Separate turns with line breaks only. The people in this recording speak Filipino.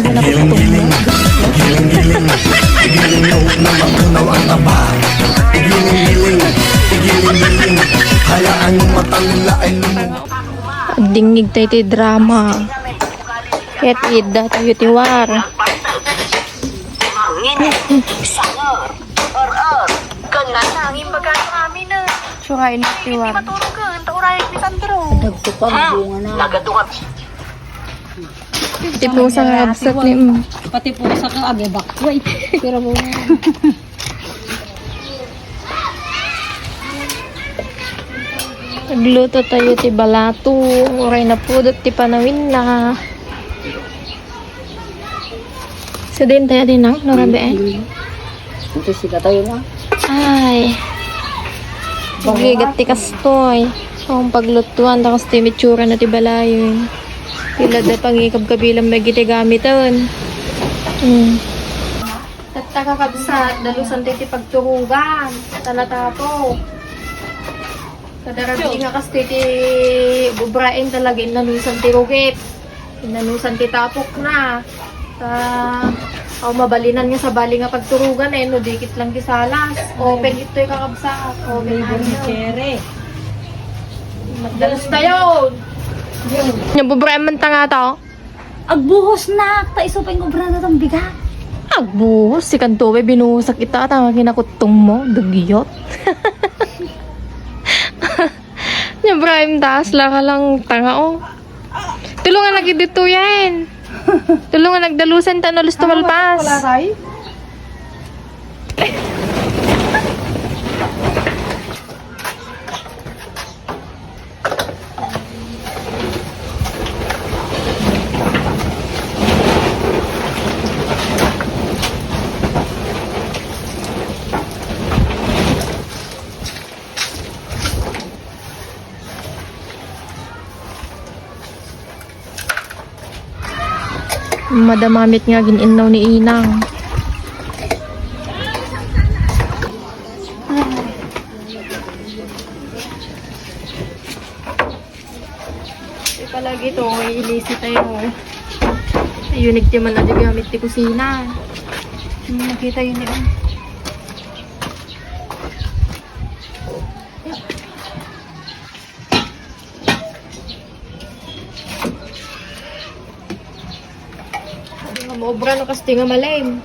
Giling-giling, giling-giling, giling-giling na matunaw ang taba. Giling-giling, giling-giling, hayaan yung matang nila ay lumuha.
Dingig tayo ti drama. Ket ida tayo ti war.
Sanger, gangan nanging magano kami na.
Surain na ti war.
Matulog ka, taurayan ni Sandro.
Dagto pa, bunga na.
Nagadungap.
Ti po sa kabsat ni
Pati po sa kang agibak. Wait, pero bunga.
Nagluto tayo ti balato. Uray na pudot ti panawin na. Sa din tayo din ang narabi eh.
Ito sila tayo na.
Ay. Pagligat ti kastoy. Ang paglutuan takas ti mitsura na ti balayon. Pila da pangikab kabilang may gitigamit-on. Tatta kakabsat, dalusan ti pagturugan. Talatapo. Kadarabi nga kasti ti bubrain talaga inanusan ti rugit. Inanusan ti tapok na. Aw mabalinan nga sa bali nga pagturugan eh, no dikit lang ti salas. Open ito'y kakabsat. Open
Chere.
Magdalos tayo! Yung bubrain man ta nga to.
Agbuhos na. Taisupin ko brada tong bigat.
Agbuhos, si Kantowe binuhusak kita at ang kinakutong mo, dugyot. Yung Brahim taas lang ka lang tanga oh. Tulungan lagi dito yan. Tulungan nagdalusan tanulis tumalpas.
Wala tayo.
Madamamit nga gininaw ni Inang. Palagi ito, ilisi tayo. Ayunig di man na gamit di kusina. Nakita yun yun. Maobra no kasi nga malaym.